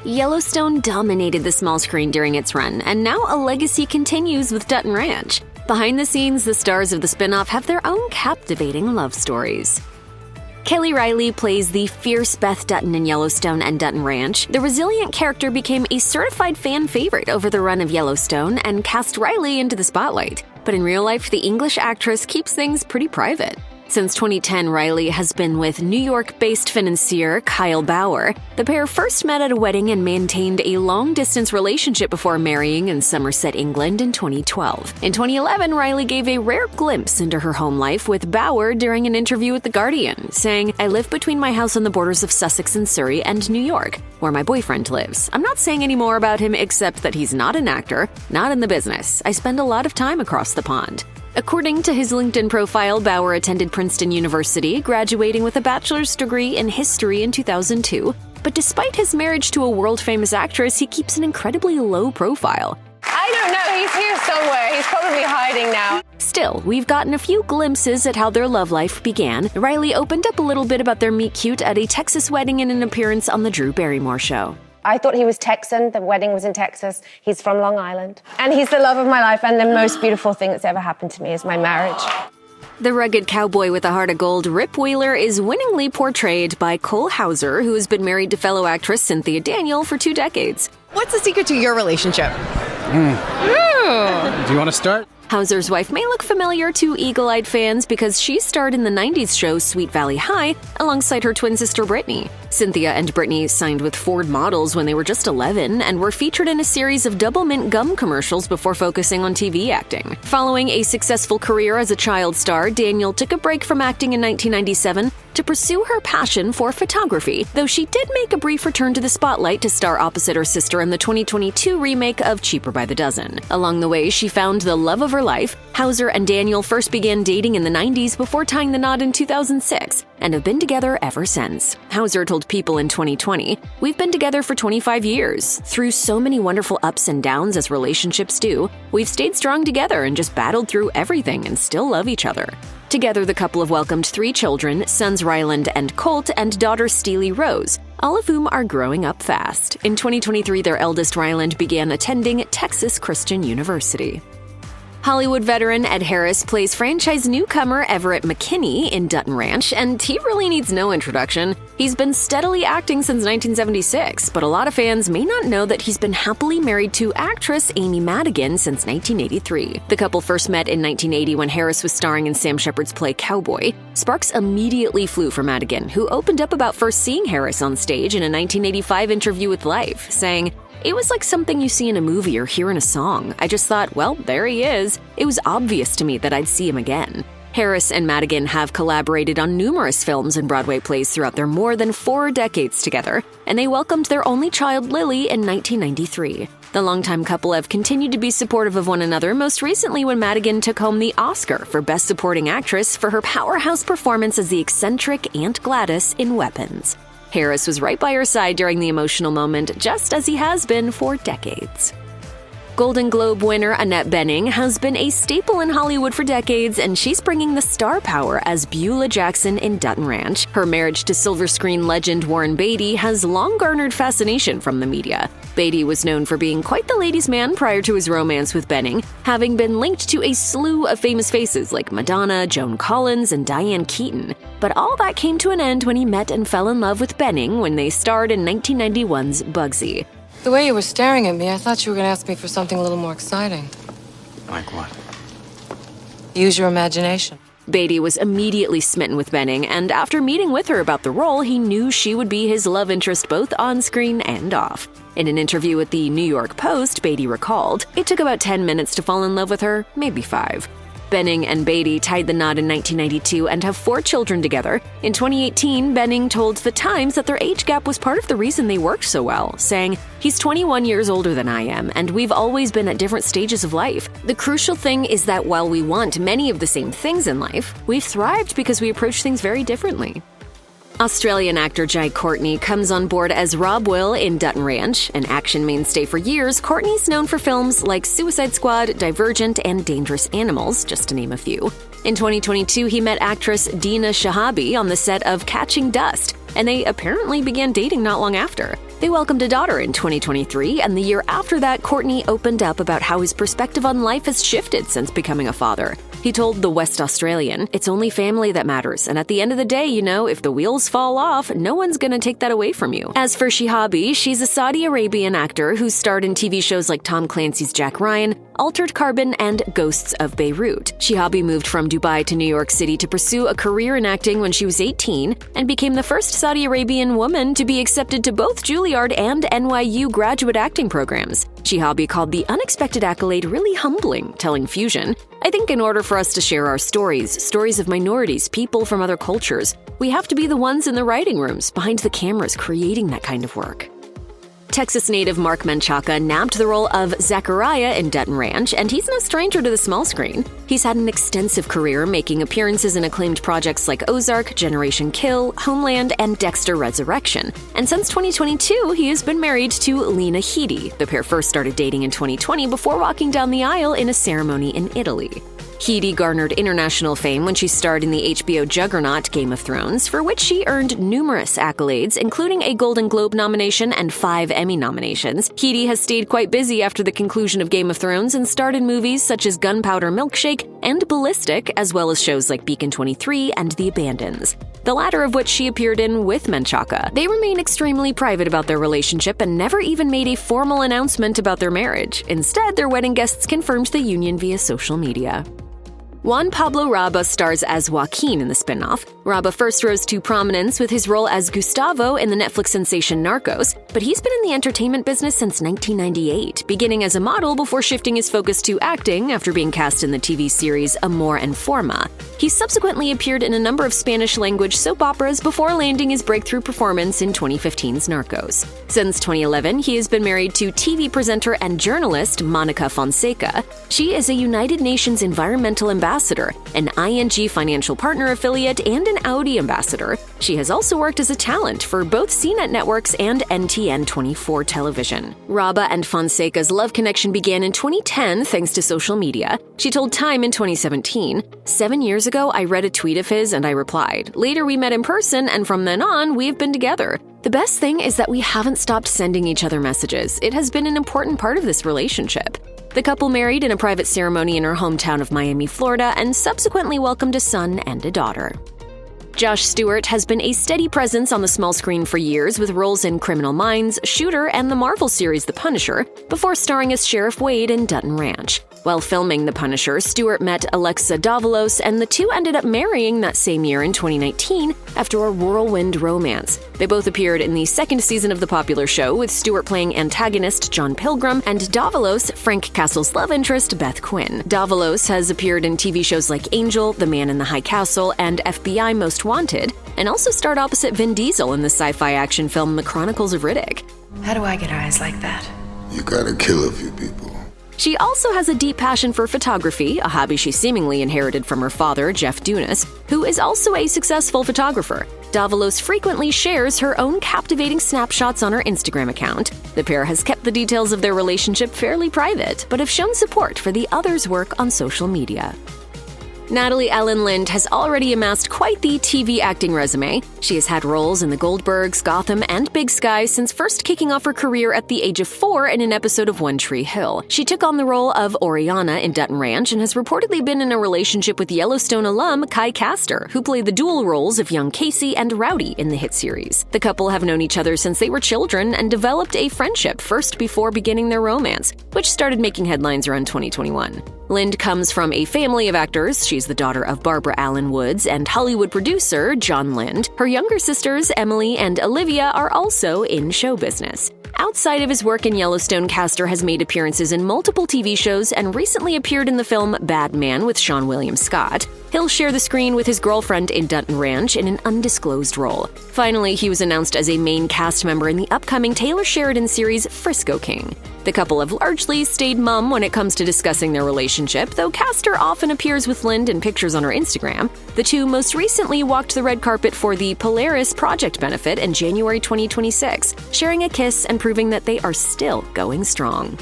Yellowstone dominated the small screen during its run, and now a legacy continues with Dutton Ranch. Behind the scenes, the stars of the spinoff have their own captivating love stories. Kelly Reilly plays the fierce Beth Dutton in Yellowstone and Dutton Ranch. The resilient character became a certified fan favorite over the run of Yellowstone and cast Reilly into the spotlight. But in real life, the English actress keeps things pretty private. Since 2010, Reilly has been with New York-based financier Kyle Bauer. The pair first met at a wedding and maintained a long-distance relationship before marrying in Somerset, England in 2012. In 2011, Reilly gave a rare glimpse into her home life with Bauer during an interview with The Guardian, saying, "I live between my house on the borders of Sussex and Surrey and New York, where my boyfriend lives. I'm not saying any more about him except that he's not an actor, not in the business. I spend a lot of time across the pond." According to his LinkedIn profile, Bauer attended Princeton University, graduating with a bachelor's degree in history in 2002. But despite his marriage to a world-famous actress, he keeps an incredibly low profile. I don't know. He's here somewhere. He's probably hiding now. Still, we've gotten a few glimpses at how their love life began. Reilly opened up a little bit about their meet-cute at a Texas wedding in an appearance on The Drew Barrymore Show. I thought he was Texan. The wedding was in Texas. He's from Long Island. And he's the love of my life, and the most beautiful thing that's ever happened to me is my marriage. The rugged cowboy with a heart of gold, Rip Wheeler, is winningly portrayed by Cole Hauser, who has been married to fellow actress Cynthia Daniel for 2 decades. What's the secret to your relationship? Do you want to start? Hauser's wife may look familiar to eagle-eyed fans because she starred in the 90s show Sweet Valley High alongside her twin sister Brittany. Cynthia and Brittany signed with Ford Models when they were just 11 and were featured in a series of Double Mint gum commercials before focusing on TV acting. Following a successful career as a child star, Daniel took a break from acting in 1997 to pursue her passion for photography, though she did make a brief return to the spotlight to star opposite her sister in the 2022 remake of Cheaper by the Dozen. Along the way, she found the love of her life. Hauser and Daniel first began dating in the 90s before tying the knot in 2006, and have been together ever since. Hauser told People in 2020, "We've been together for 25 years. Through so many wonderful ups and downs as relationships do, we've stayed strong together and just battled through everything and still love each other." Together, the couple have welcomed 3 children, sons Ryland and Colt, and daughter Steely Rose, all of whom are growing up fast. In 2023, their eldest Ryland began attending Texas Christian University. Hollywood veteran Ed Harris plays franchise newcomer Everett McKinney in Dutton Ranch, and he really needs no introduction. He's been steadily acting since 1976, but a lot of fans may not know that he's been happily married to actress Amy Madigan since 1983. The couple first met in 1980 when Harris was starring in Sam Shepard's play Cowboy. Sparks immediately flew for Madigan, who opened up about first seeing Harris on stage in a 1985 interview with Life, saying, "It was like something you see in a movie or hear in a song. I just thought, well, there he is. It was obvious to me that I'd see him again." Harris and Madigan have collaborated on numerous films and Broadway plays throughout their more than 4 decades together, and they welcomed their only child, Lily, in 1993. The longtime couple have continued to be supportive of one another, most recently when Madigan took home the Oscar for Best Supporting Actress for her powerhouse performance as the eccentric Aunt Gladys in Weapons. Harris was right by her side during the emotional moment, just as he has been for decades. Golden Globe winner Annette Bening has been a staple in Hollywood for decades, and she's bringing the star power as Beulah Jackson in Dutton Ranch. Her marriage to silver screen legend Warren Beatty has long garnered fascination from the media. Beatty was known for being quite the ladies' man prior to his romance with Bening, having been linked to a slew of famous faces like Madonna, Joan Collins, and Diane Keaton. But all that came to an end when he met and fell in love with Bening when they starred in 1991's Bugsy. The way you were staring at me, I thought you were going to ask me for something a little more exciting. Like what? Use your imagination. Beatty was immediately smitten with Bening, and after meeting with her about the role, he knew she would be his love interest both on screen and off. In an interview with the New York Post, Beatty recalled, "It took about 10 minutes to fall in love with her, maybe 5. Bening and Beatty tied the knot in 1992 and have 4 children together. In 2018, Bening told The Times that their age gap was part of the reason they worked so well, saying, "He's 21 years older than I am, and we've always been at different stages of life. The crucial thing is that while we want many of the same things in life, we've thrived because we approach things very differently." Australian actor Courtney comes on board as Rob Will in Dutton Ranch. An action mainstay for years, Courtney's known for films like Suicide Squad, Divergent, and Dangerous Animals, just to name a few. In 2022, he met actress Dina Shahabi on the set of Catching Dust, and they apparently began dating not long after. They welcomed a daughter in 2023, and the year after that, Courtney opened up about how his perspective on life has shifted since becoming a father. He told The West Australian, "It's only family that matters, and at the end of the day, if the wheels fall off, no one's gonna take that away from you." As for Shihabi, she's a Saudi Arabian actor who starred in TV shows like Tom Clancy's Jack Ryan, Altered Carbon, and Ghosts of Beirut. Shihabi moved from Dubai to New York City to pursue a career in acting when she was 18 and became the first Saudi Arabian woman to be accepted to both Juilliard and NYU graduate acting programs. Shihabi called the unexpected accolade really humbling, telling Fusion, "I think in order for us to share our stories of minorities, people from other cultures, we have to be the ones in the writing rooms, behind the cameras, creating that kind of work." Texas native Marc Menchaca nabbed the role of Zachariah in Dutton Ranch, and he's no stranger to the small screen. He's had an extensive career, making appearances in acclaimed projects like Ozark, Generation Kill, Homeland, and Dexter Resurrection. And since 2022, he has been married to Lena Headey. The pair first started dating in 2020 before walking down the aisle in a ceremony in Italy. Headey garnered international fame when she starred in the HBO juggernaut Game of Thrones, for which she earned numerous accolades, including a Golden Globe nomination and 5 Emmy nominations. Headey has stayed quite busy after the conclusion of Game of Thrones and starred in movies such as Gunpowder Milkshake and Ballistic, as well as shows like Beacon 23 and The Abandons, the latter of which she appeared in with Menchaca. They remain extremely private about their relationship and never even made a formal announcement about their marriage. Instead, their wedding guests confirmed the union via social media. Juan Pablo Raba stars as Joaquin in the spinoff. Raba first rose to prominence with his role as Gustavo in the Netflix sensation Narcos, but he's been in the entertainment business since 1998, beginning as a model before shifting his focus to acting after being cast in the TV series Amor en Forma. He subsequently appeared in a number of Spanish-language soap operas before landing his breakthrough performance in 2015's Narcos. Since 2011, he has been married to TV presenter and journalist Monica Fonseca. She is a United Nations Environmental Ambassador, an ING Financial Partner affiliate, and an Audi ambassador. She has also worked as a talent for both CNET Networks and NTN 24 television. Raba and Fonseca's love connection began in 2010 thanks to social media. She told Time in 2017, "7 years ago, I read a tweet of his and I replied. Later, we met in person, and from then on, we've been together. The best thing is that we haven't stopped sending each other messages. It has been an important part of this relationship." The couple married in a private ceremony in her hometown of Miami, Florida, and subsequently welcomed a son and a daughter. Josh Stewart has been a steady presence on the small screen for years, with roles in Criminal Minds, Shooter, and the Marvel series The Punisher, before starring as Sheriff Wade in Dutton Ranch. While filming The Punisher, Stewart met Alexa Davalos, and the two ended up marrying that same year in 2019 after a whirlwind romance. They both appeared in the second season of the popular show, with Stewart playing antagonist John Pilgrim and Davalos, Frank Castle's love interest, Beth Quinn. Davalos has appeared in TV shows like Angel, The Man in the High Castle, and FBI Most Wanted, and also starred opposite Vin Diesel in the sci-fi action film The Chronicles of Riddick. How do I get eyes like that? You gotta kill a few people. She also has a deep passion for photography, a hobby she seemingly inherited from her father, Jeff Dunas, who is also a successful photographer. Davalos frequently shares her own captivating snapshots on her Instagram account. The pair has kept the details of their relationship fairly private, but have shown support for the other's work on social media. Natalie Alyn Lind has already amassed quite the TV acting resume. She has had roles in The Goldbergs, Gotham, and Big Sky since first kicking off her career at the age of 4 in an episode of One Tree Hill. She took on the role of Oriana in Dutton Ranch and has reportedly been in a relationship with Yellowstone alum Kai Castor, who played the dual roles of young Casey and Rowdy in the hit series. The couple have known each other since they were children and developed a friendship first before beginning their romance, which started making headlines around 2021. Lind comes from a family of actors. She's the daughter of Barbara Alyn Woods and Hollywood producer John Lind. Her younger sisters, Emily and Olivia, are also in show business. Outside of his work in Yellowstone, Castor has made appearances in multiple TV shows and recently appeared in the film Bad Man with Sean William Scott. He'll share the screen with his girlfriend in Dutton Ranch in an undisclosed role. Finally, he was announced as a main cast member in the upcoming Taylor Sheridan series Frisco King. The couple have largely stayed mum when it comes to discussing their relationship, though Castor often appears with Lind in pictures on her Instagram. The two most recently walked the red carpet for the Polaris Project benefit in January 2026, sharing a kiss and proving that they are still going strong.